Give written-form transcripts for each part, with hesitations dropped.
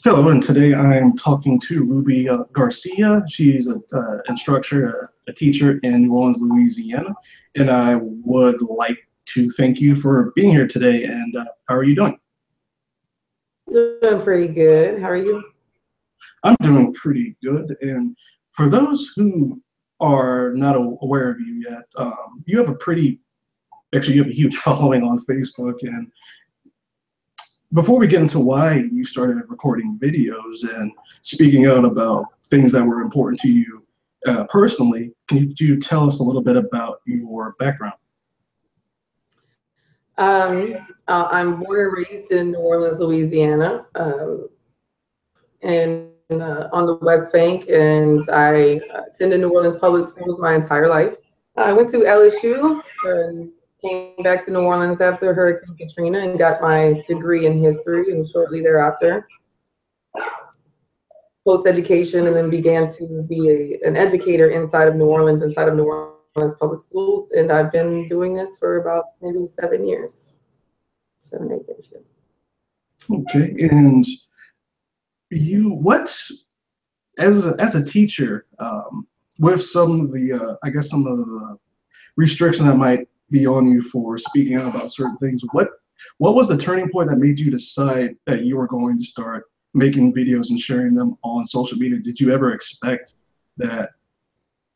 Hello, and today I'm talking to Rubia Garcia. She's an instructor, a teacher in New Orleans, Louisiana, and I would like to thank you for being here today. And how are you doing? Doing pretty good. How are you? I'm doing pretty good. And for those who are not aware of you yet, you have you have a huge following on Facebook. And before we get into why you started recording videos and speaking out about things that were important to you personally, can you tell us a little bit about your background? I'm born and raised in New Orleans, Louisiana, and on the West Bank, and I attended New Orleans public schools my entire life. I went to LSU and came back to New Orleans after Hurricane Katrina and got my degree in history, and shortly thereafter post-education, and then began to be an educator inside of New Orleans public schools. And I've been doing this for about maybe 7 years, 7, 8 years. Yeah. Okay, and as a teacher, with some of the some of the restriction that might be on you for speaking out about certain things, what was the turning point that made you decide that you were going to start making videos and sharing them on social media? Did you ever expect that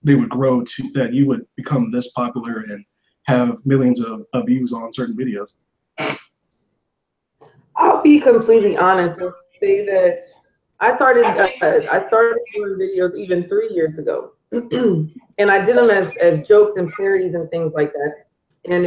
they would grow to that you would become this popular and have millions of views on certain videos? I'll be completely honest and say that I started doing videos even 3 years ago. And I did them as jokes and parodies and things like that. And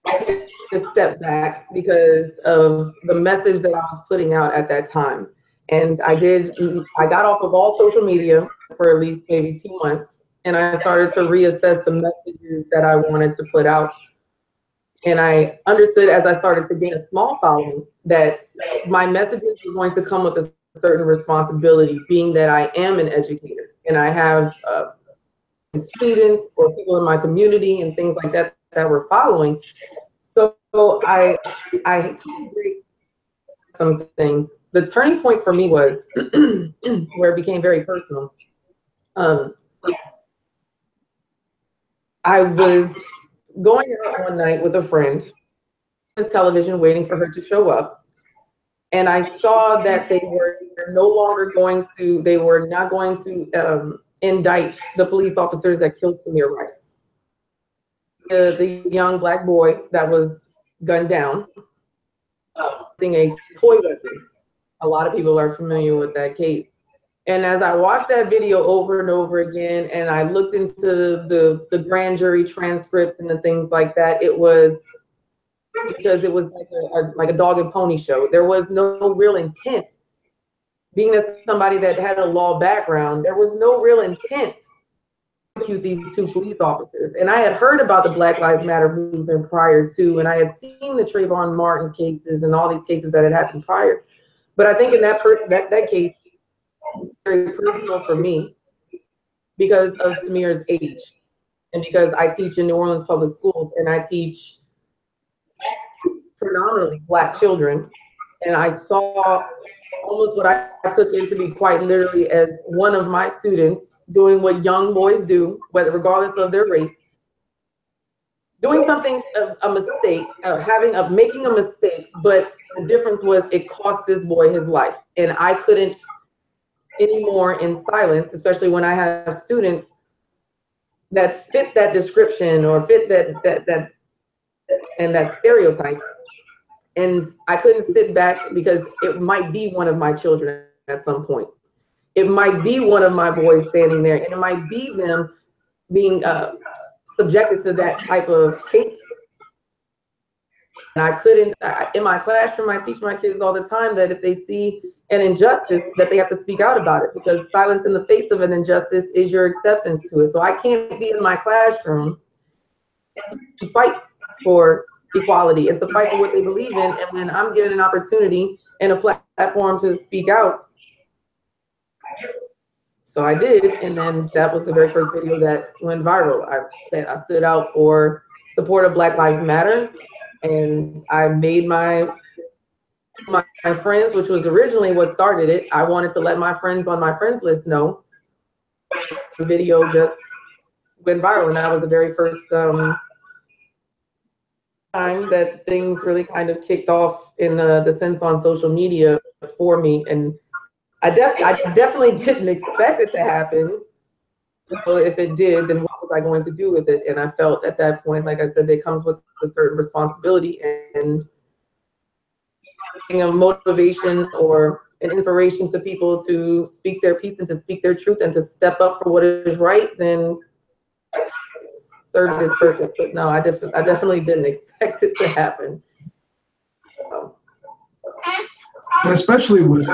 I took a step back because of the message that I was putting out at that time. And I got off of all social media for at least maybe 2 months. And I started to reassess the messages that I wanted to put out. And I understood as I started to gain a small following that my messages were going to come with a certain responsibility, being that I am an educator and I have students or people in my community and things like that that were following. So I some things. The turning point for me was where it became very personal. I was going out one night with a friend on television waiting for her to show up. And I saw that they were not going to indict the police officers that killed Tamir Rice. The young Black boy that was gunned down, using a toy weapon. A lot of people are familiar with that case. And as I watched that video over and over again, and I looked into the grand jury transcripts and the things like that, it was because it was like a dog and pony show. There was no real intent. Being that somebody that had a law background, there was no real intent to execute these 2 police officers. And I had heard about the Black Lives Matter movement prior to, and I had seen the Trayvon Martin cases and all these cases that had happened prior. But I think in that case, very personal for me because of Tamir's age and because I teach in New Orleans public schools and I teach predominantly Black children, and I saw almost what I took in to be quite literally as one of my students doing what young boys do, regardless of their race, doing something, a mistake, making a mistake, but the difference was it cost this boy his life, and I couldn't anymore in silence, especially when I have students that fit that description or fit that stereotype. And I couldn't sit back because it might be one of my children at some point. It might be one of my boys standing there, and it might be them being subjected to that type of hate. And I couldn't, in my classroom, I teach my kids all the time that if they see an injustice, that they have to speak out about it, because silence in the face of an injustice is your acceptance to it. So I can't be in my classroom to fight for equality and to fight for what they believe in. And when I'm given an opportunity and a platform to speak out, so I did. And then that was the very first video that went viral. I stood out for support of Black Lives Matter. And I made my my friends, which was originally what started it. I wanted to let my friends on my friends list know. The video just went viral, and that was the very first time that things really kind of kicked off in the sense on social media for me. And I definitely didn't expect it to happen. So if it did, then what was I going to do with it? And I felt at that point, like I said, it comes with a certain responsibility and a motivation or an inspiration to people to speak their piece and to speak their truth and to step up for what is right, then served its purpose. But no, I definitely didn't expect it to happen. And especially with,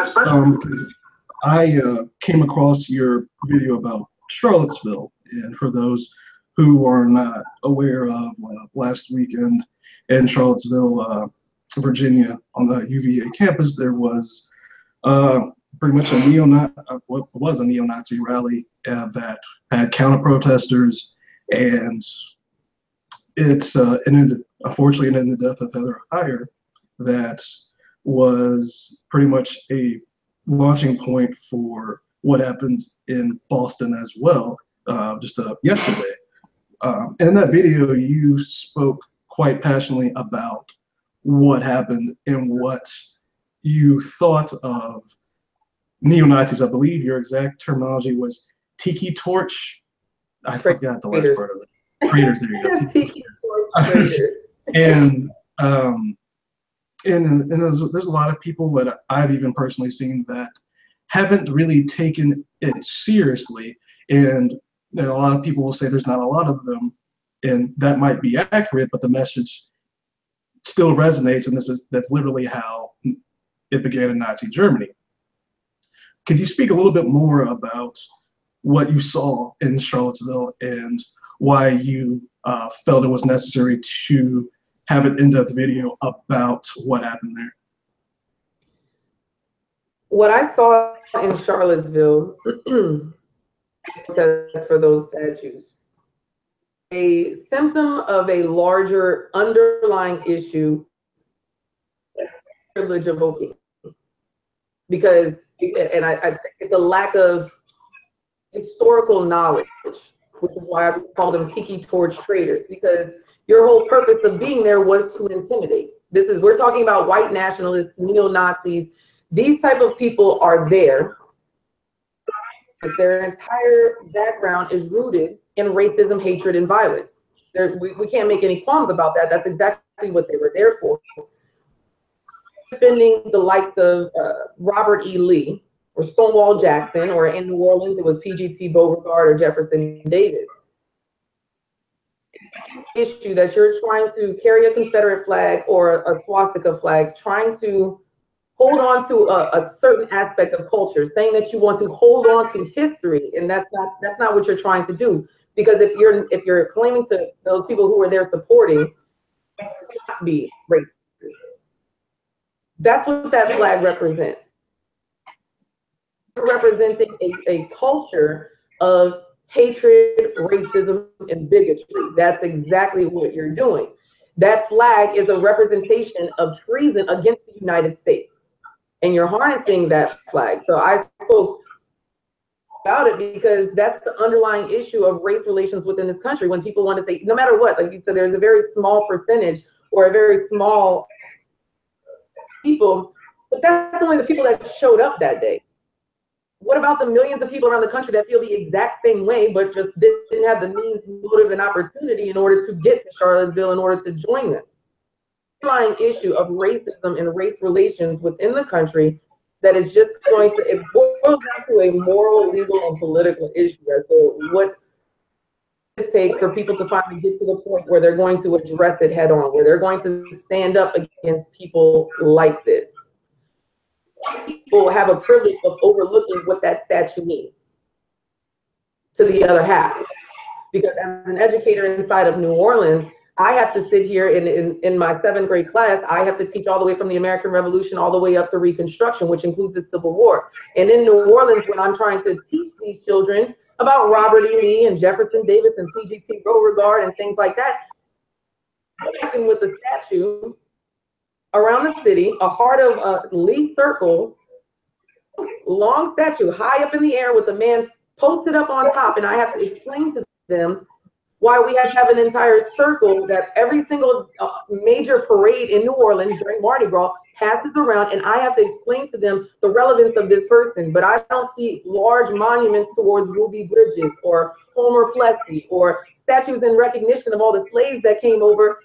I came across your video about Charlottesville, and for those who are not aware of, last weekend in Charlottesville, Virginia, on the UVA campus, there was pretty much a neo-Nazi rally that had counter-protesters, and unfortunately it ended in the death of Heather Heyer. That was pretty much a launching point for what happened in Boston as well, just yesterday. And in that video, you spoke quite passionately about what happened and what you thought of neo-Nazis. I believe your exact terminology was tiki torch. I forgot the last part of it. Traitors, there you go. Tiki torch traitors. And there's a lot of people that I've even personally seen that haven't really taken it seriously. And a lot of people will say there's not a lot of them, and that might be accurate, but the message still resonates, and that's literally how it began in Nazi Germany. Could you speak a little bit more about what you saw in Charlottesville and why you felt it was necessary to have an in-depth video about what happened there? What I saw in Charlottesville for those statues, a symptom of a larger underlying issue, privilege of voting. Because, and I think it's a lack of historical knowledge, which is why I call them tiki torch traitors, because your whole purpose of being there was to intimidate. We're talking about white nationalists, neo-Nazis. These type of people are there. Their entire background is rooted in racism, hatred, and violence. We can't make any qualms about that. That's exactly what they were there for. Defending the likes of Robert E. Lee or Stonewall Jackson, or in New Orleans, it was PGT Beauregard or Jefferson Davis. Issue that you're trying to carry a Confederate flag or a swastika flag, trying to hold on to a certain aspect of culture, saying that you want to hold on to history, and that's not what you're trying to do. Because if you're claiming to those people who are there supporting be racist, that's what that flag represents. You're representing a culture of hatred, racism, and bigotry. That's exactly what you're doing. That flag is a representation of treason against the United States, and you're harnessing that flag. So I spoke about it because that's the underlying issue of race relations within this country. When people want to say, no matter what, like you said, there's a very small percentage or a very small people, but that's only the people that showed up that day. What about the millions of people around the country that feel the exact same way, but just didn't have the means, motive, and opportunity in order to get to Charlottesville in order to join them? The underlying issue of racism and race relations within the country that is just going to, it boils down to a moral, legal, and political issue. So what it takes for people to finally get to the point where they're going to address it head on, where they're going to stand up against people like this. People have a privilege of overlooking what that statue means to the other half. Because as an educator inside of New Orleans, I have to sit here in my 7th grade class. I have to teach all the way from the American Revolution all the way up to Reconstruction, which includes the Civil War. And in New Orleans, when I'm trying to teach these children about Robert E. Lee and Jefferson Davis and PGT Beauregard and things like that, working with the statue, around the city, a heart of a leaf circle, long statue high up in the air with a man posted up on top. And I have to explain to them why we have an entire circle that every single major parade in New Orleans during Mardi Gras passes around, and I have to explain to them the relevance of this person. But I don't see large monuments towards Ruby Bridges or Homer Plessy or statues in recognition of all the slaves that came over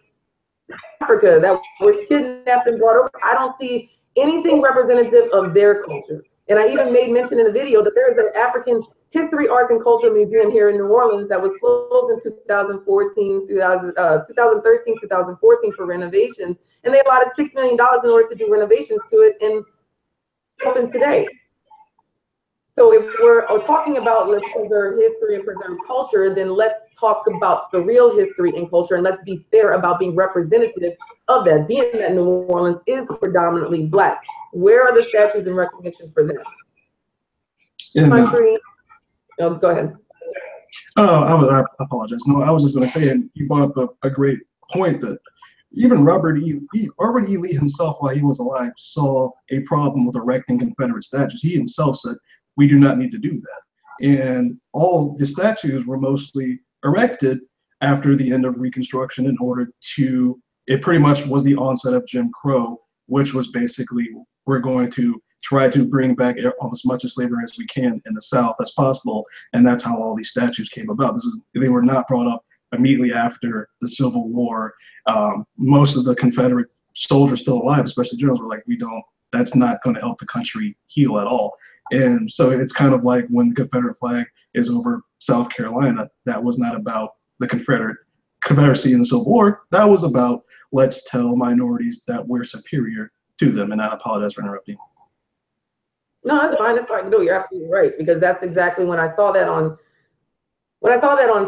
Africa that were kidnapped and brought over. I don't see anything representative of their culture. And I even made mention in the video that there is an African History, Arts, and Culture Museum here in New Orleans that was closed in 2013, 2014 for renovations. And they allotted $6 million in order to do renovations to it and open today. So if we're talking about let's preserve history and preserve culture, then let's talk about the real history and culture, and let's be fair about being representative of that, being that New Orleans is predominantly Black. Where are the statues and recognition for them? Country. Oh, go ahead. Oh, I apologize. No, I was just going to say, and you brought up a great point that even Robert E. Lee himself, while he was alive, saw a problem with erecting Confederate statues. He himself said, we do not need to do that. And all the statues were mostly erected after the end of Reconstruction in order to, it pretty much was the onset of Jim Crow, which was basically, we're going to try to bring back as much of slavery as we can in the South as possible. And that's how all these statues came about. They were not brought up immediately after the Civil War. Most of the Confederate soldiers still alive, especially generals, were like, that's not going to help the country heal at all. And so it's kind of like when the Confederate flag is over South Carolina, that was not about the Confederacy in the Civil War. That was about, let's tell minorities that we're superior to them. And I apologize for interrupting. No, that's fine. That's fine. No, you're absolutely right, because that's exactly when I saw that on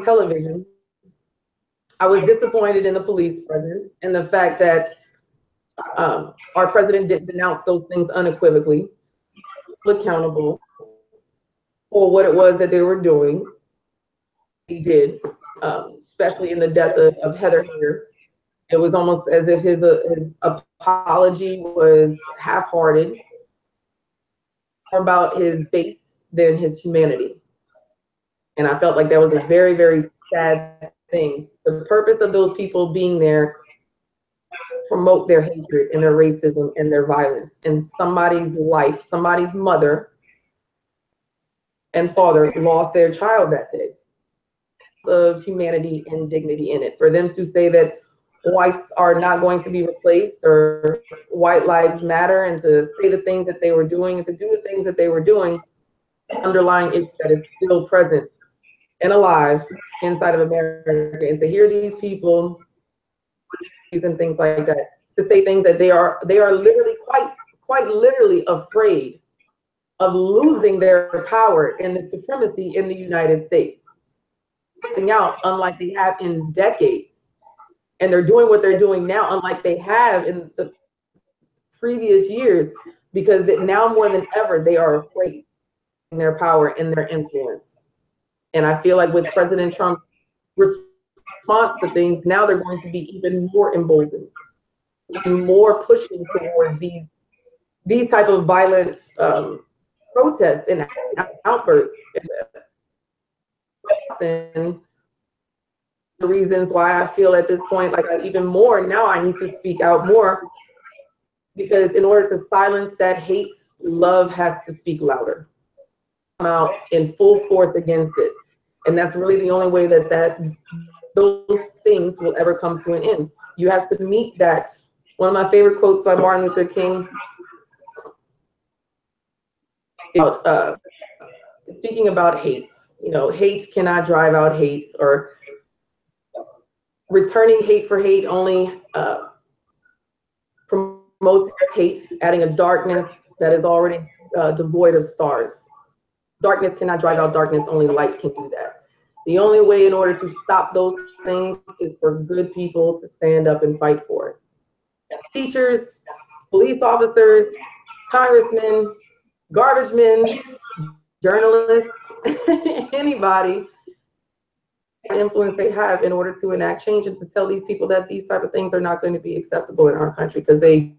television. I was disappointed in the police presence and the fact that our president didn't denounce those things unequivocally, accountable for what it was that they were doing. He did, especially in the death of Heather Heyer. It was almost as if his apology was half-hearted, more about his base than his humanity. And I felt like that was a very, very sad thing. The purpose of those people being there promote their hatred and their racism and their violence. And somebody's life, somebody's mother and father lost their child that day. Of humanity and dignity in it. For them to say that whites are not going to be replaced or white lives matter, and to say the things that they were doing and to do the things that they were doing, underlying issue that is still present and alive inside of America, and to hear these people and things like that, to say things that they are literally quite literally afraid of losing their power and the supremacy in the United States, out unlike they have in decades. And they're doing what they're doing now, unlike they have in the previous years, because that now more than ever, they are afraid of their power and their influence. And I feel like with President Trump's response to things, now they're going to be even more emboldened, even more pushing towards these type of violent protests and outbursts. And the reasons why I feel at this point, like even more now, I need to speak out more, because in order to silence that hate, love has to speak louder, come out in full force against it. And that's really the only way that those things will ever come to an end. You have to meet that. One of my favorite quotes by Martin Luther King, speaking about hate, hate cannot drive out hate, or returning hate for hate only promotes hate, adding a darkness that is already devoid of stars. Darkness cannot drive out darkness, only light can do that. The only way in order to stop those things is for good people to stand up and fight for it. Teachers, police officers, congressmen, garbage men, journalists, anybody, influence they have in order to enact change and to tell these people that these type of things are not going to be acceptable in our country, because they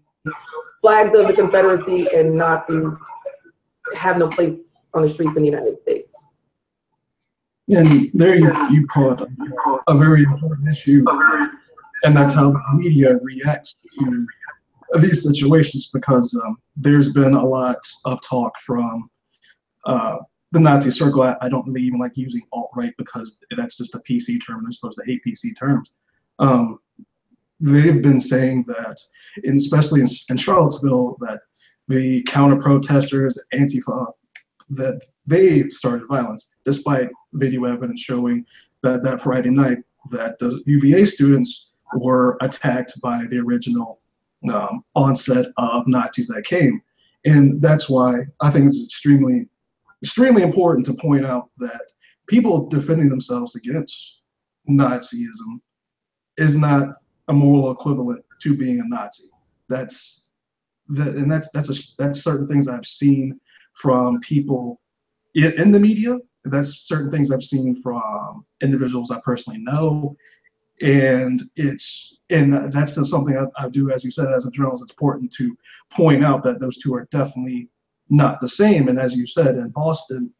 flags of the Confederacy and Nazis have no place on the streets in the United States. And there you caught a very important issue, and that's how the media reacts to these situations, because there's been a lot of talk from the Nazi circle. I don't really even like using alt-right because that's just a PC term. They're supposed to hate PC terms. They've been saying that, especially in Charlottesville, that the counter-protesters, Antifa, that they started violence, despite video evidence showing that that Friday night that the UVA students were attacked by the original onset of Nazis that came. And that's why I think it's extremely important to point out that people defending themselves against Nazism is not a moral equivalent to being a Nazi. That's certain things I've seen from people in the media. That's certain things I've seen from individuals I personally know, and that's just something I do, as you said, as a journalist. It's important to point out that those two are definitely not the same. And as you said, in Boston,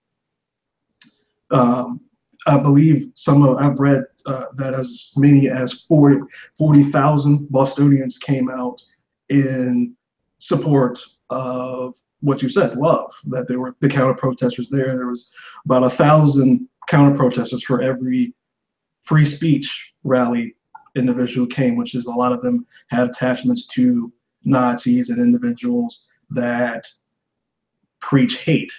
I believe I've read that as many as 40,000 Bostonians came out in support of what you said, love, that there were the counter protesters there. There was about 1,000 counter protesters for every free speech rally individual came, which is a lot of them had attachments to Nazis and individuals that preach hate.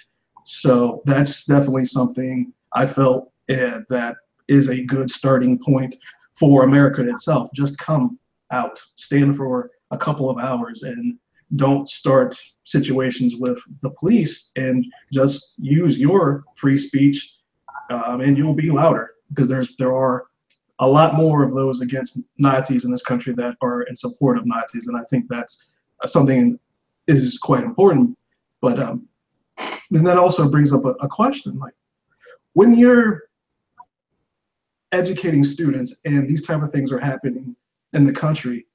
So that's definitely something I felt that is a good starting point for America itself. Just come out, stand for a couple of hours, and don't start situations with the police, and just use your free speech, and you'll be louder, because there are a lot more of those against Nazis in this country that are in support of Nazis, and I think that's something is quite important. But then that also brings up a question, like, when you're educating students and these type of things are happening in the country,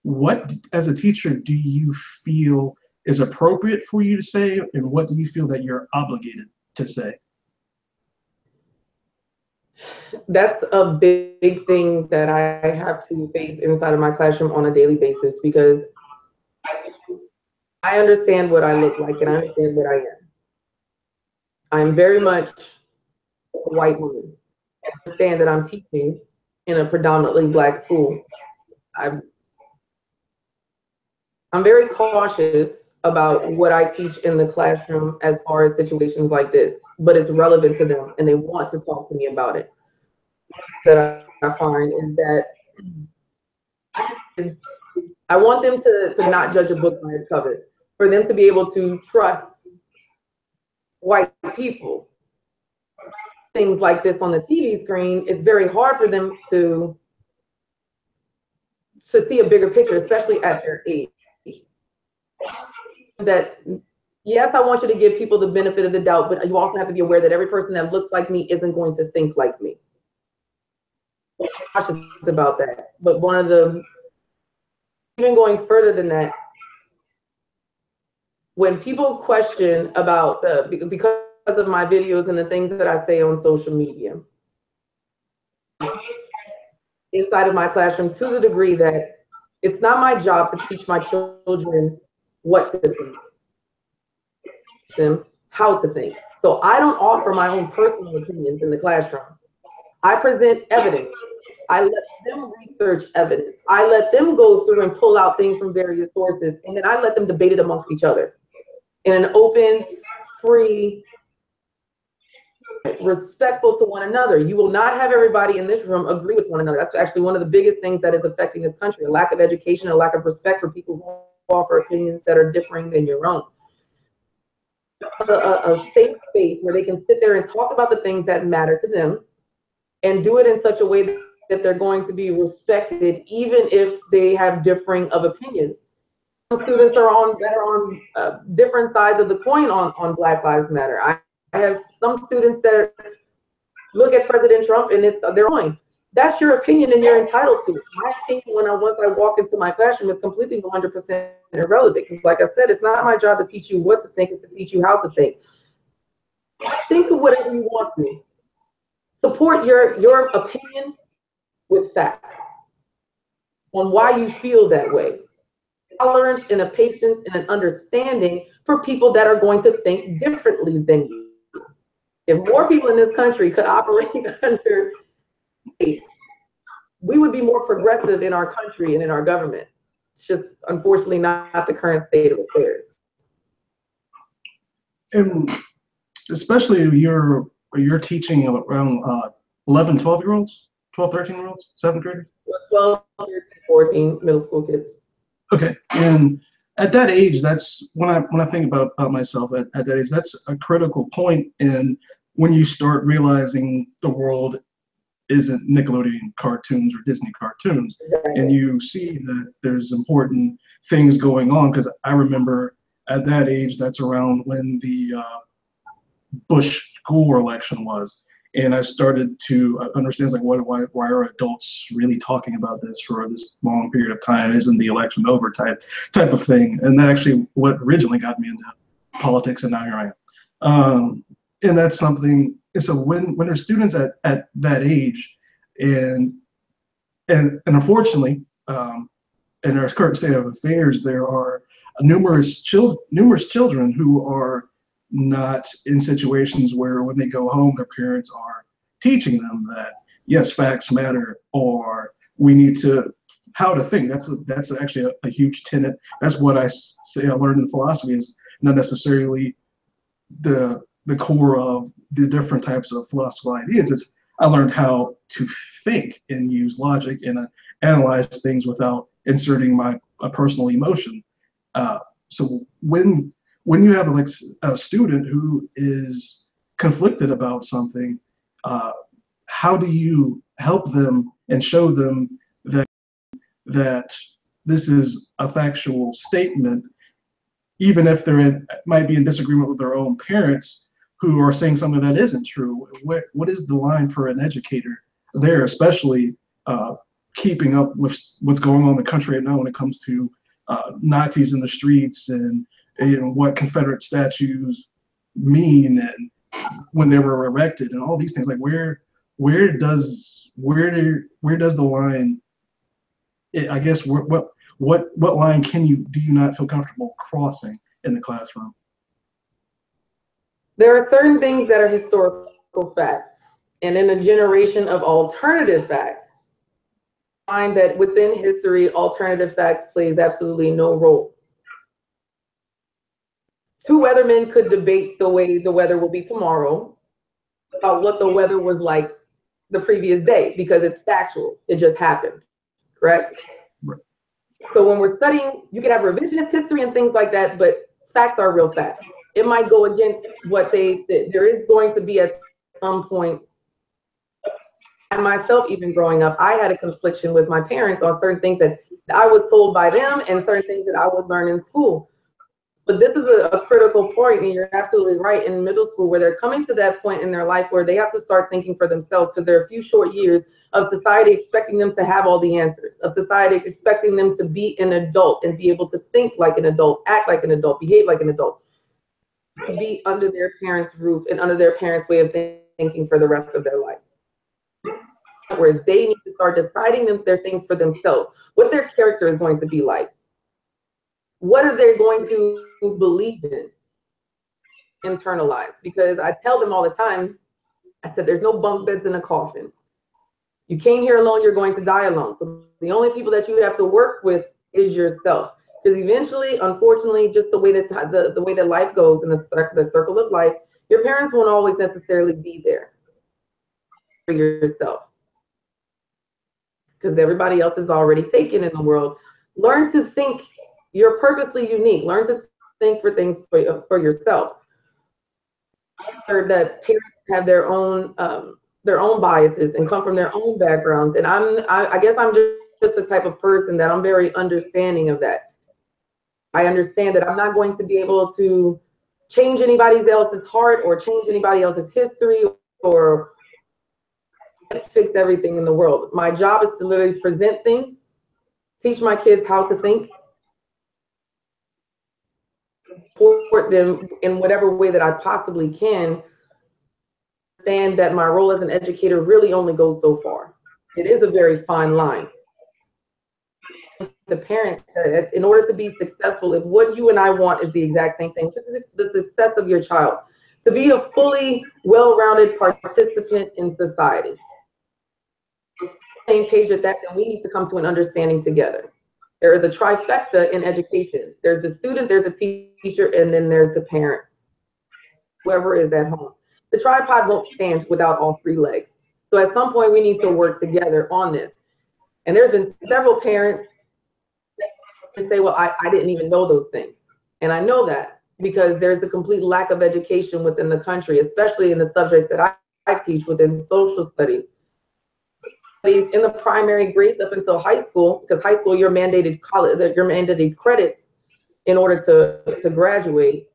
what, as a teacher, do you feel is appropriate for you to say, and what do you feel that you're obligated to say? That's a big thing that I have to face inside of my classroom on a daily basis, because I understand what I look like and I understand what I am. I'm very much a white woman. I understand that I'm teaching in a predominantly Black school. I'm very cautious about what I teach in the classroom as far as situations like this, but it's relevant to them and they want to talk to me about it. That I find is that I want them to not judge a book by its cover, for them to be able to trust white people. Things like this on the TV screen, it's very hard for them to see a bigger picture, especially at their age. That, yes, I want you to give people the benefit of the doubt, but you also have to be aware that every person that looks like me isn't going to think like me. I'm cautious about that. But one of the, even going further than that, when people question about because of my videos and the things that I say on social media, inside of my classroom, to the degree that it's not my job to teach my children what to think, them how to think. So I don't offer my own personal opinions in the classroom. I present evidence. I let them research evidence. I let them go through and pull out things from various sources, and then I let them debate it amongst each other in an open, free, respectful to one another. You will not have everybody in this room agree with one another. That's actually one of the biggest things that is affecting this country: a lack of education, a lack of respect for people who offer opinions that are differing than your own. A safe space where they can sit there and talk about the things that matter to them, and do it in such a way that they're going to be respected, even if they have differing of opinions. Some students are on different sides of the coin on Black Lives Matter. I have some students that look at President Trump and it's their own. That's your opinion and you're entitled to it. My opinion once I walk into my classroom is completely 100% irrelevant. Because like I said, it's not my job to teach you what to think, it's to teach you how to think. Think of whatever you want to. Support your opinion with facts on why you feel that way. Tolerance and a patience and an understanding for people that are going to think differently than you. If more people in this country could operate under pace, we would be more progressive in our country and in our government. It's just unfortunately not the current state of affairs. And especially you're teaching around 11, 12-year-olds, 12, 13-year-olds, 7th graders? 12, 13, 14 middle school kids. Okay, and at that age, that's when I think about myself at that age, that's a critical point in when you start realizing the world isn't Nickelodeon cartoons or Disney cartoons, Exactly. and you see that there's important things going on. Because I remember at that age, that's around when the Bush Gore election was, and I started to understand like why are adults really talking about this for this long period of time? Isn't the election over type of thing? And that actually what originally got me into politics, and now here I am. And that's something. And so when there's students at that age, and unfortunately, in our current state of affairs, there are numerous children who are not in situations where when they go home, their parents are teaching them that yes, facts matter, or we need to how to think. That's actually a huge tenet. That's what I say I learned in philosophy is not necessarily the core of the different types of philosophical ideas. It's I learned how to think and use logic and analyze things without inserting my personal emotion. So when you have like a student who is conflicted about something, how do you help them and show them that this is a factual statement, even if might be in disagreement with their own parents who are saying something that isn't true? What is the line for an educator there, especially keeping up with what's going on in the country right now when it comes to Nazis in the streets and what Confederate statues mean and when they were erected and all these things? Like where does the line? I guess what line do you not feel comfortable crossing in the classroom? There are certain things that are historical facts, and in a generation of alternative facts, I find that within history, alternative facts plays absolutely no role. Two weathermen could debate the way the weather will be tomorrow about what the weather was like the previous day because it's factual. It just happened, correct? Right. So when we're studying, you can have revisionist history and things like that, but facts are real facts. It might go against what there is going to be at some point. And myself, even growing up, I had a confliction with my parents on certain things that I was told by them and certain things that I would learn in school. But this is a critical point, and you're absolutely right, in middle school where they're coming to that point in their life where they have to start thinking for themselves because there are a few short years of society expecting them to have all the answers, of society expecting them to be an adult and be able to think like an adult, act like an adult, behave like an adult, to be under their parents' roof and under their parents' way of thinking for the rest of their life. Where they need to start deciding their things for themselves, what their character is going to be like. What are they going to believe in, internalize? Because I tell them all the time, I said, there's no bunk beds in a coffin. You came here alone, you're going to die alone. So the only people that you have to work with is yourself. Because eventually, unfortunately, just the way that the way that life goes in the circle of life, your parents won't always necessarily be there for yourself. Because everybody else is already taken in the world. Learn to think. You're purposely unique. Learn to think for things for yourself. That parents have their own biases and come from their own backgrounds. And I guess I'm just the type of person that I'm very understanding of that. I understand that I'm not going to be able to change anybody else's heart or change anybody else's history or fix everything in the world. My job is to literally present things, teach my kids how to think, support them in whatever way that I possibly can. Understand that my role as an educator really only goes so far. It is a very fine line. To parents, in order to be successful, if what you and I want is the exact same thing, this is the success of your child, to be a fully well-rounded participant in society. Same page at that, then we need to come to an understanding together. There is a trifecta in education. There's the student, there's the teacher, and then there's the parent, whoever is at home. The tripod won't stand without all three legs. So at some point we need to work together on this. And there's been several parents that say, well, I didn't even know those things. And I know that because there's a complete lack of education within the country, especially in the subjects that I teach within social studies. In the primary grades up until high school, because high school, you're mandated credits in order to graduate.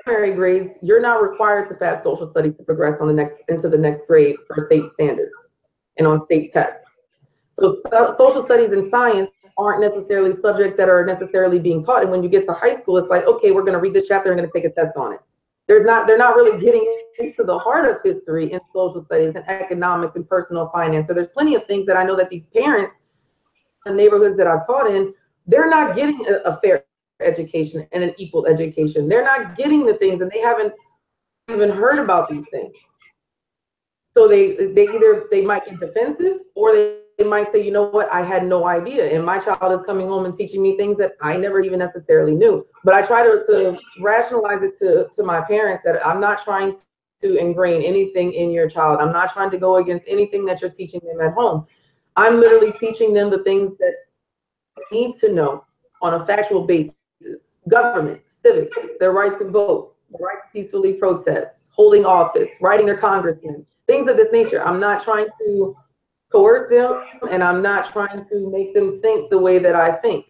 Primary grades, you're not required to pass social studies to progress on into the next grade for state standards and on state tests. So social studies and science aren't necessarily subjects that are necessarily being taught. And when you get to high school, it's like, okay, we're going to read this chapter and going to take a test on it. They're not really getting into the heart of history in social studies and economics and personal finance. So there's plenty of things that I know that these parents in the neighborhoods that I've taught in, they're not getting a fair education and an equal education. They're not getting the things, and they haven't even heard about these things. So they might get defensive, or they might say, you know what, I had no idea. And my child is coming home and teaching me things that I never even necessarily knew. But I try to rationalize it to my parents that I'm not trying to ingrain anything in your child. I'm not trying to go against anything that you're teaching them at home. I'm literally teaching them the things that they need to know on a factual basis. Government, civics, their right to vote, their right to peacefully protest, holding office, writing their congressman, things of this nature. I'm not trying to coerce them, and I'm not trying to make them think the way that I think.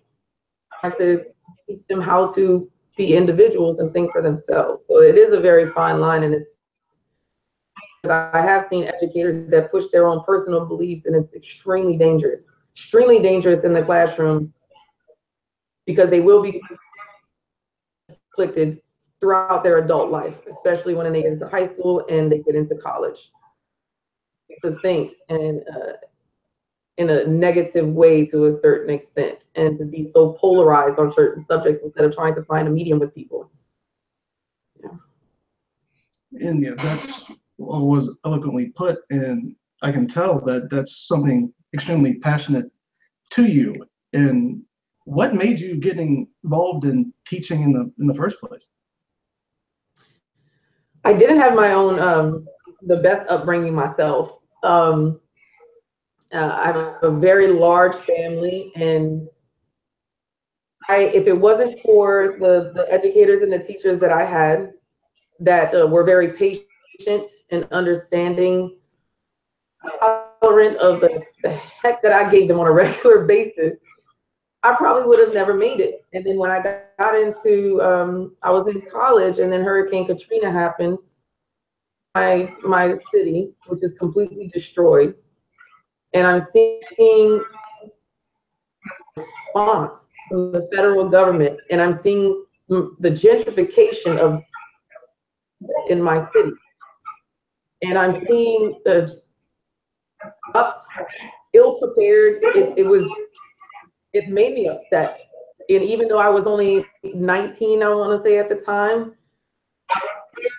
I'm trying to teach them how to be individuals and think for themselves. So it is a very fine line, and I have seen educators that push their own personal beliefs, and it's extremely dangerous in the classroom, because they will be afflicted throughout their adult life, especially when they get into high school and they get into college. To think and in a negative way to a certain extent, and to be so polarized on certain subjects instead of trying to find a medium with people. Yeah. And yeah, that's what was eloquently put, and I can tell that that's something extremely passionate to you. And what made you get involved in teaching in the first place? I didn't have my own the best upbringing myself. I have a very large family, and if it wasn't for the educators and the teachers that I had that were very patient and understanding, tolerant of the heck that I gave them on a regular basis, I probably would have never made it. And then when I got into, I was in college, and then Hurricane Katrina happened. My city, which is completely destroyed, and I'm seeing response from the federal government, and I'm seeing the gentrification of in my city, and I'm seeing the ups, ill prepared. It made me upset, and even though I was only 19, I want to say at the time,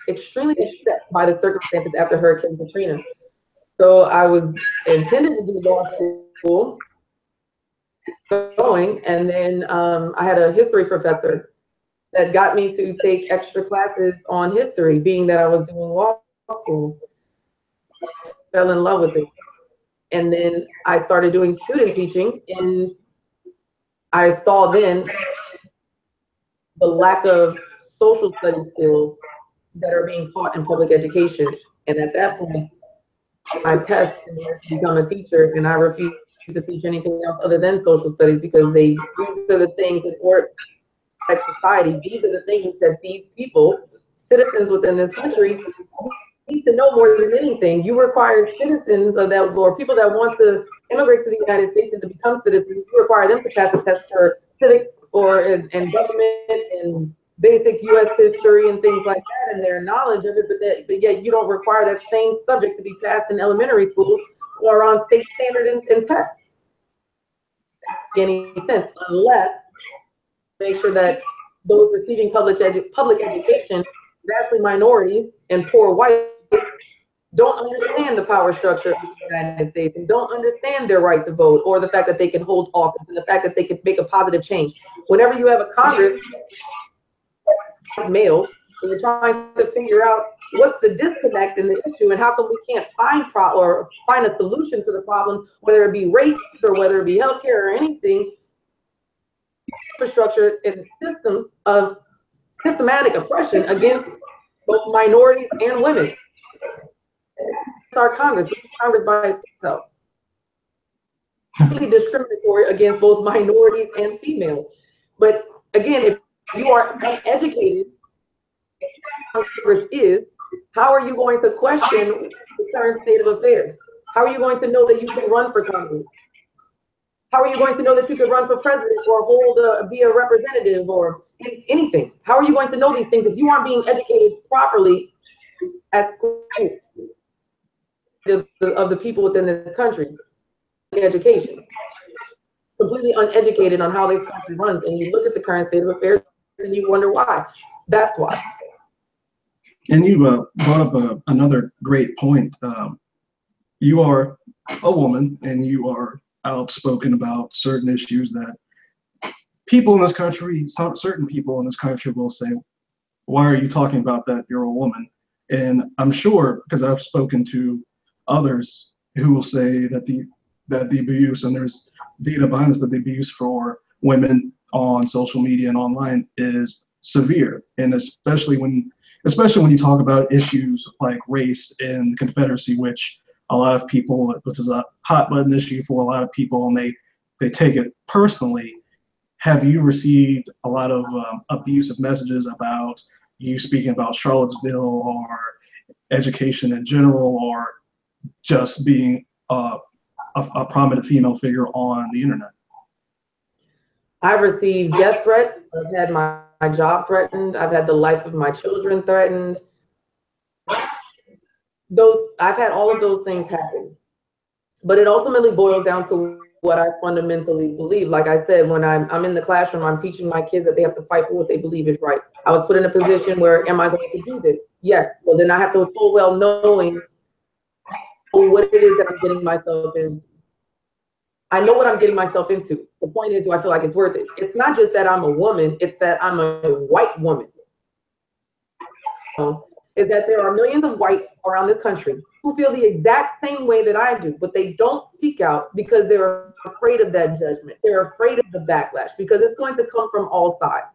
extremely upset by the circumstances after Hurricane Katrina. So I was intended to do law school, and then I had a history professor that got me to take extra classes on history, being that I was doing law school. Fell in love with it. And then I started doing student teaching, and I saw then the lack of social studies skills that are being taught in public education. And at that point, I tested to become a teacher, and I refused to teach anything else other than social studies, because these are the things in order to society, these are the things that these people, citizens within this country, need to know more than anything. You require citizens of that, or people that want to immigrate to the United States and to become citizens, you require them to pass a test for civics or and government and basic U.S. history and things like that, and their knowledge of it. But yet you don't require that same subject to be passed in elementary schools or on state standard and tests. Any sense unless make sure that those receiving public education, vastly minorities and poor whites, don't understand the power structure of the United States and don't understand their right to vote or the fact that they can hold office and the fact that they can make a positive change. Whenever you have a Congress of males and you're trying to figure out what's the disconnect in the issue and how come we can't find a solution to the problems, whether it be race or whether it be healthcare or anything, infrastructure and system of systematic oppression against both minorities and women. Our Congress by itself, completely discriminatory against both minorities and females. But again, if you are uneducated, Congress is, how are you going to question the current state of affairs? How are you going to know that you can run for Congress? How are you going to know that you could run for president or be a representative or anything? How are you going to know these things if you aren't being educated properly at school of the people within this country? Education. Completely uneducated on how this country runs. And you look at the current state of affairs and you wonder why. That's why. And you brought up another great point. You are a woman and you are outspoken about certain issues that people in this country, certain people in this country will say, why are you talking about that? You're a woman. And I'm sure, because I've spoken to others who will say that the abuse, and there's data behind this, that the abuse for women on social media and online is severe. And especially when you talk about issues like race and the Confederacy, which is a hot button issue for a lot of people, and they take it personally. Have you received a lot of abusive messages about you speaking about Charlottesville or education in general, or just being a prominent female figure on the internet? I've received death threats. I've had my job threatened. I've had the life of my children threatened. I've had all of those things happen. But it ultimately boils down to what I fundamentally believe. Like I said, when I'm in the classroom, I'm teaching my kids that they have to fight for what they believe is right. I was put in a position where, am I going to do this? Yes. Well, then I have to full well knowing what it is that I'm getting myself into. I know what I'm getting myself into. The point is, do I feel like it's worth it? It's not just that I'm a woman, it's that I'm a white woman. Is that there are millions of whites around this country who feel the exact same way that I do, but they don't speak out because they're afraid of that judgment. They're afraid of the backlash because it's going to come from all sides.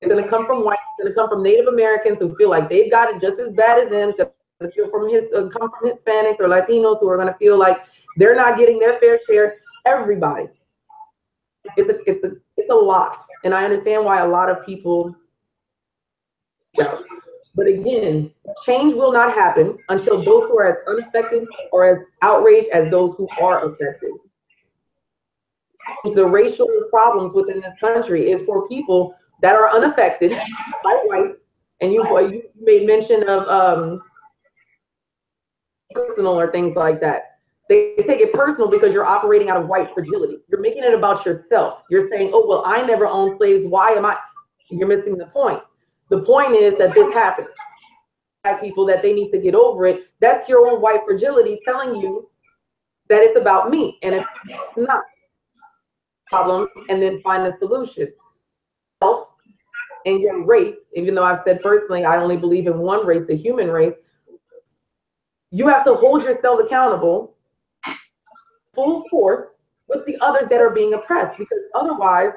It's going to come from whites, it's going to come from Native Americans who feel like they've got it just as bad as them. It's going to feel come from Hispanics or Latinos who are going to feel like they're not getting their fair share. Everybody. It's a lot. And I understand why a lot of people go. But again, change will not happen until those who are as unaffected or as outraged as those who are affected. The racial problems within this country is for people that are unaffected, like whites, and you made mention of personal or things like that. They take it personal because you're operating out of white fragility. You're making it about yourself. You're saying, oh, well, I never owned slaves. Why am I? You're missing the point. The point is that this happened. Black people, that they need to get over it. That's your own white fragility telling you that it's about me, and it's not. Problem, and then find a solution. Self and your race, even though I've said personally, I only believe in one race, the human race. You have to hold yourselves accountable full force with the others that are being oppressed, because otherwise,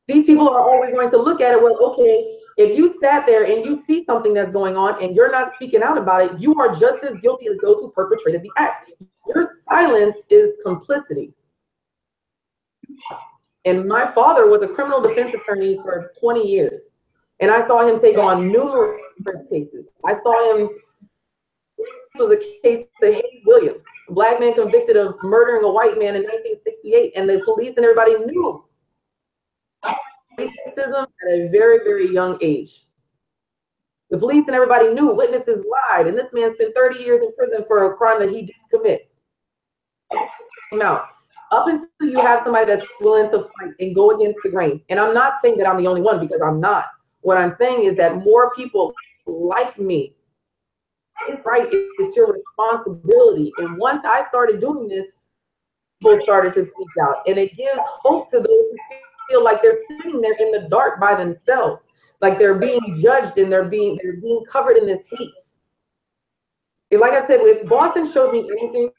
these people are always going to look at it, well, okay, if you sat there and you see something that's going on and you're not speaking out about it, you are just as guilty as those who perpetrated the act. Your silence is complicity. And my father was a criminal defense attorney for 20 years. And I saw him take on numerous cases. I saw him, it was a case of Hayes Williams, a black man convicted of murdering a white man in 1968, and the police and everybody knew racism at a very, very young age. The police and everybody knew, witnesses lied, and this man spent 30 years in prison for a crime that he didn't commit. Now, up until you have somebody that's willing to fight and go against the grain, and I'm not saying that I'm the only one, because I'm not. What I'm saying is that more people like me, right? It's your responsibility. And once I started doing this, people started to speak out, and it gives hope to those who feel like they're sitting there in the dark by themselves, like they're being judged and they're being covered in this hate. And like I said, if Boston showed me anything,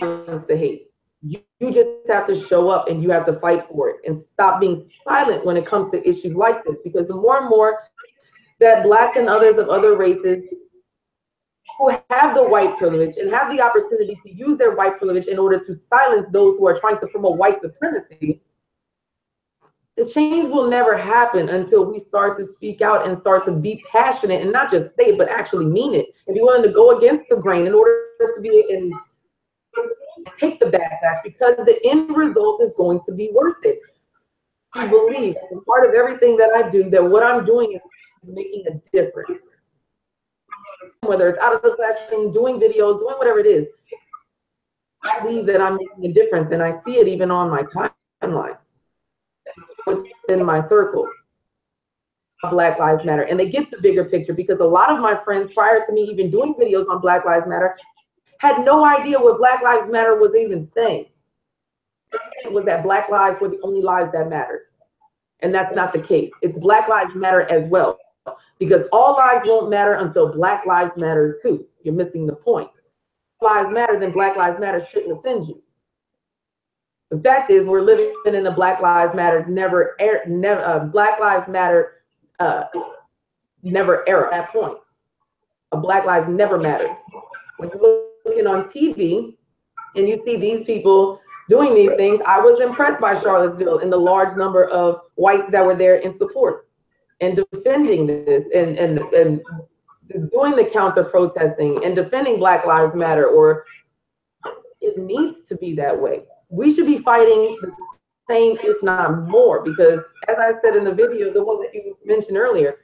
it's the hate. You just have to show up and you have to fight for it and stop being silent when it comes to issues like this, because the more and more that Blacks and others of other races who have the white privilege and have the opportunity to use their white privilege in order to silence those who are trying to promote white supremacy, the change will never happen until we start to speak out and start to be passionate and not just say it, but actually mean it and be willing to go against the grain in order to be in take the backlash, because the end result is going to be worth it. I believe, as part of everything that I do, that what I'm doing is making a difference. Whether it's out of the classroom, doing videos, doing whatever it is, I believe that I'm making a difference, and I see it even on my timeline, within my circle. Black Lives Matter, and they get the bigger picture, because a lot of my friends prior to me even doing videos on Black Lives Matter had no idea what Black Lives Matter was even saying. It was that Black lives were the only lives that mattered. And that's not the case. It's Black Lives Matter as well, because all lives won't matter until Black Lives Matter too. You're missing the point. If lives matter, then Black Lives Matter shouldn't offend you. The fact is, we're living in the Black Lives Matter Black Lives Matter never era. At that point, Black lives never mattered. When you're looking on TV and you see these people doing these things, I was impressed by Charlottesville and the large number of whites that were there in support and defending this and doing the counter protesting and defending Black Lives Matter. Or it needs to be that way. We should be fighting the same, if not more, because as I said in the video, the one that you mentioned earlier,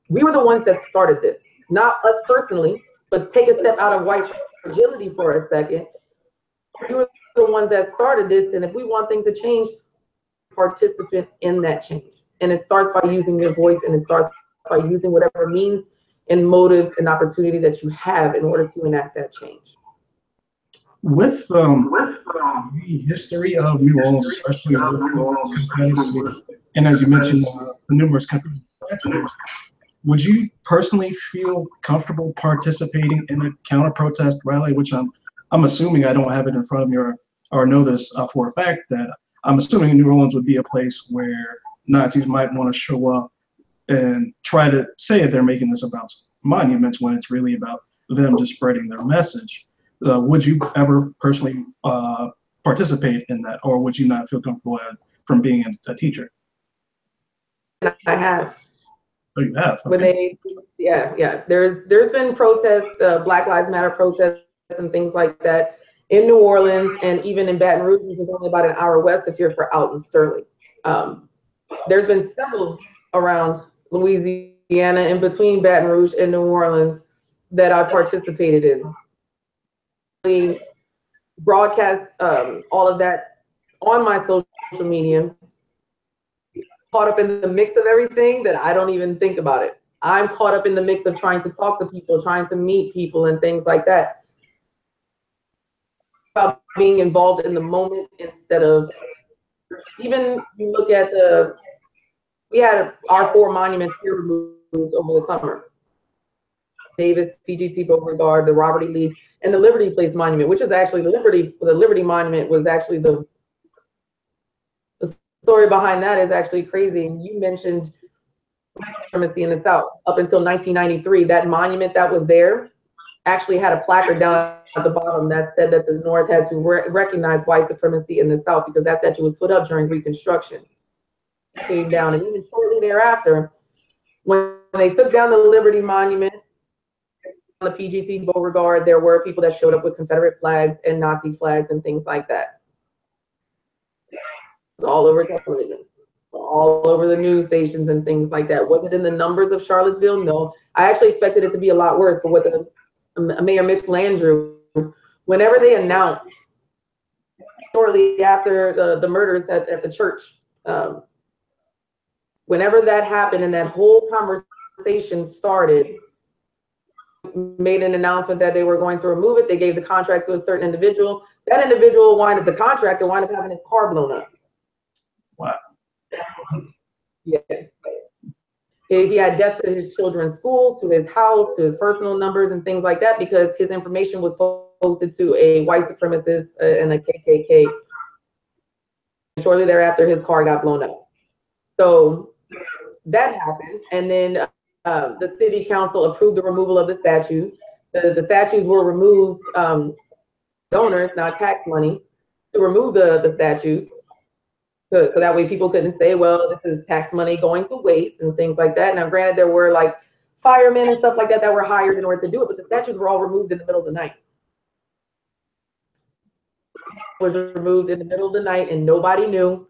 we were the ones that started this, not us personally, but take a step out of white fragility for a second. We were the ones that started this, and if we want things to change, participant in that change. And it starts by using your voice, and it starts by using whatever means and motives and opportunity that you have in order to enact that change. With the history of New Orleans, especially with Confederacy, and as you mentioned, the numerous Confederate statues, would you personally feel comfortable participating in a counter-protest rally, which I'm assuming, I don't have it in front of me or know this for a fact, that I'm assuming New Orleans would be a place where Nazis might want to show up and try to say they're making this about monuments when it's really about them just spreading their message. Would you ever personally participate in that, or would you not feel comfortable from being a teacher? I have. Oh, you have? Okay. When they, yeah. There's been protests, Black Lives Matter protests and things like that in New Orleans, and even in Baton Rouge, which is only about an hour west of here, for out in Sterling. There's been several around Louisiana in between Baton Rouge and New Orleans that I participated in. We broadcast all of that on my social media. Caught up in the mix of everything that I don't even think about it. I'm caught up in the mix of trying to talk to people, trying to meet people and things like that. About being involved in the moment instead of, even you look at we had our 4 monuments here removed over the summer. Davis, PGT Beauregard, the Robert E. Lee, and the Liberty Place Monument, which is actually the Liberty Monument was actually the story behind that is actually crazy. And you mentioned supremacy in the South. Up until 1993, that monument that was there actually had a placard down at the bottom that said that the North had to recognize white supremacy in the South, because that statue was put up during Reconstruction. came down, and even shortly thereafter, when they took down the Liberty Monument on the PGT Beauregard, there were people that showed up with Confederate flags and Nazi flags and things like that. It was all over television, all over the news stations and things like that. Was it in the numbers of Charlottesville? No. I actually expected it to be a lot worse, but with Mayor Mitch Landrieu, whenever they announced shortly after the murders at the church, whenever that happened and that whole conversation started, made an announcement that they were going to remove it. They gave the contract to a certain individual. That individual the contractor wound up having his car blown up. Wow. Yeah. He had death to his children's school, to his house, to his personal numbers and things like that, because his information was posted to a white supremacist and a KKK. Shortly thereafter, his car got blown up. So that happened. And then the city council approved the removal of the statue. The statues were removed, donors, not tax money, to remove the statues. So that way people couldn't say, well, this is tax money going to waste and things like that. Now, granted, there were like firemen and stuff like that that were hired in order to do it, but the statues were all removed in the middle of the night. It was removed in the middle of the night and nobody knew.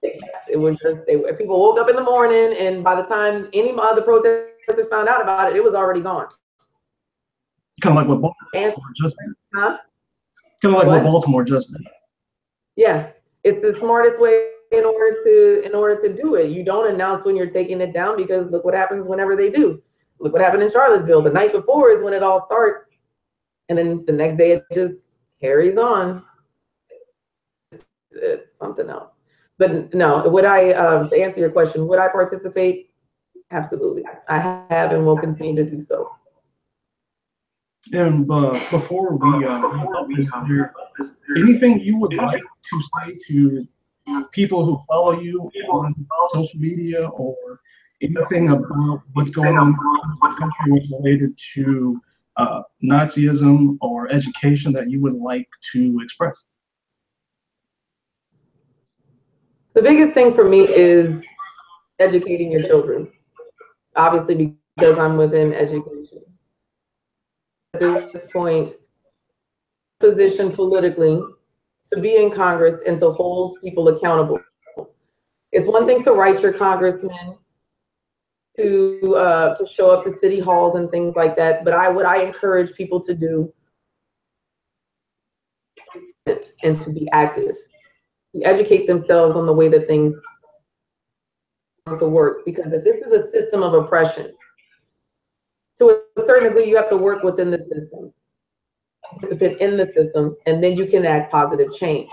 It was just, people woke up in the morning, and by the time any of the protesters found out about it, it was already gone. Kind of like what Baltimore just did. Huh? Kind of like what Baltimore just did. Yeah, it's the smartest way in order to do it. You don't announce when you're taking it down, because look what happens whenever they do. Look what happened in Charlottesville. The night before is when it all starts, and then the next day it just carries on. It's something else. But no, would I, to answer your question, would I participate? Absolutely. I have and will continue to do so. And before we anything you would like to say to people who follow you on social media, or anything about what's going on in the country what's related to Nazism or education that you would like to express? The biggest thing for me is educating your children, obviously, because I'm within education. At this point, position politically to be in Congress and to hold people accountable. It's one thing to write your congressman, to show up to city halls and things like that, but what I encourage people to do and to be active, to educate themselves on the way that things to work, because if this is a system of oppression, to a certain degree, you have to work within the system, participate in the system, and then you can act positive change.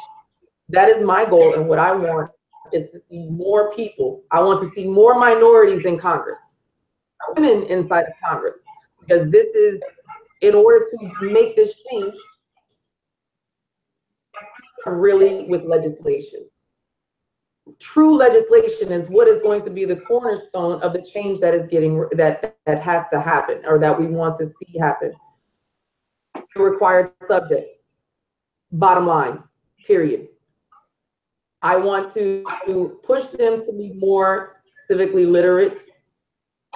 That is my goal, and what I want is to see more people. I want to see more minorities in Congress, women inside of Congress, because this is, in order to make this change, really with legislation. True legislation is what is going to be the cornerstone of the change that is that has to happen, or that we want to see happen. It requires subjects. Bottom line, period. I want to push them to be more civically literate,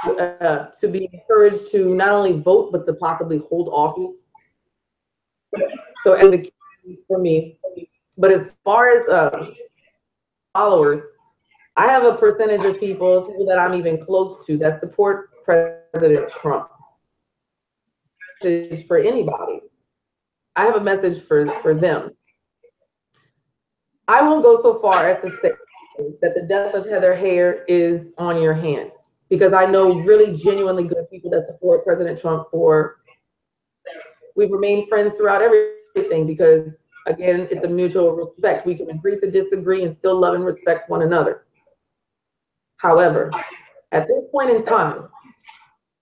to be encouraged to not only vote, but to possibly hold office. So, and the key for me, but as far as followers, I have a percentage of people that I'm even close to that support President Trump. For anybody, I have a message for them. I won't go so far as to say that the death of Heather Heyer is on your hands, because I know really genuinely good people that support President Trump. We've remained friends throughout everything, because again, it's a mutual respect. We can agree to disagree and still love and respect one another. However, at this point in time,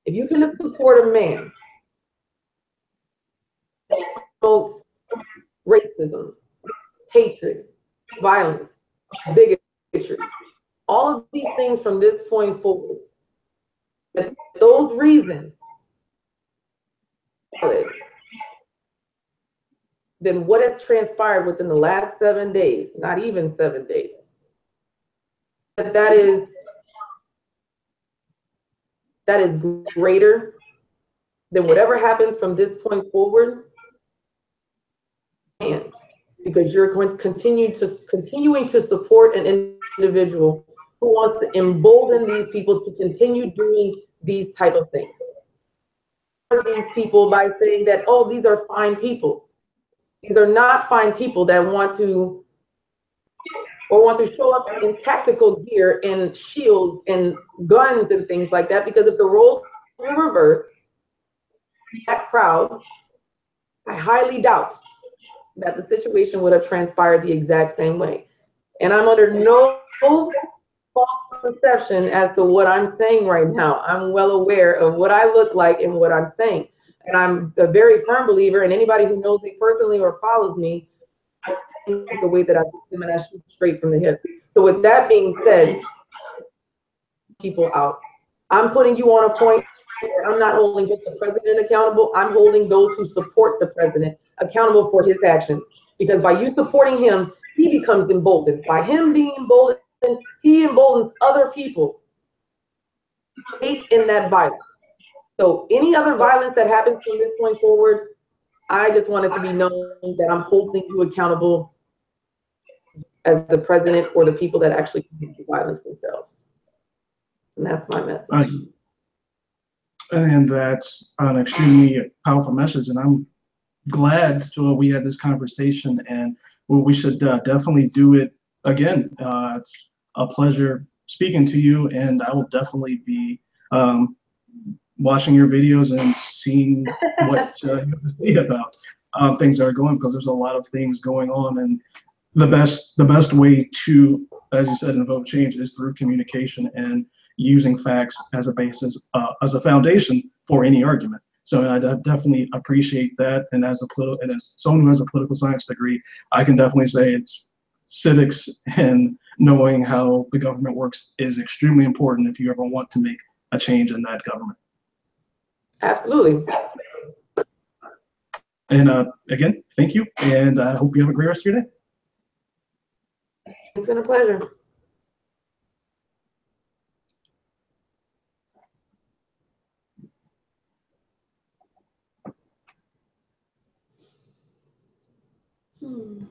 if you can support a man that promotes racism, hatred, violence, bigotry, all of these things from this point forward, those reasons, then what has transpired within the last 7 days, not even 7 days, that is greater than whatever happens from this point forward. Because you're going to continuing to support an individual who wants to embolden these people to continue doing these type of things. These people by saying that, oh, these are fine people. These are not fine people that want to show up in tactical gear and shields and guns and things like that. Because if the roles were reversed, that crowd, I highly doubt that the situation would have transpired the exact same way. And I'm under no false perception as to what I'm saying right now. I'm well aware of what I look like and what I'm saying. And I'm a very firm believer, and anybody who knows me personally or follows me, is the way that I see them, and I shoot straight from the hip. So with that being said, people out. I'm putting you on a point where I'm not holding just the president accountable. I'm holding those who support the president accountable for his actions. Because by you supporting him, he becomes emboldened. By him being emboldened, he emboldens other people in that violence. So any other violence that happens from this point forward, I just want it to be known that I'm holding you accountable as the president or the people that actually commit the violence themselves. And that's my message. And that's an extremely powerful message. And I'm glad we had this conversation, and we should definitely do it again. It's a pleasure speaking to you, and I will definitely be watching your videos and seeing what you have to say about things that are going, because there's a lot of things going on, and the best way to, as you said, invoke change is through communication and using facts as a basis, as a foundation for any argument. So I definitely appreciate that, and as someone who has a political science degree, I can definitely say it's civics and knowing how the government works is extremely important if you ever want to make a change in that government. Absolutely. And again, thank you, and I hope you have a great rest of your day. It's been a pleasure. Hmm.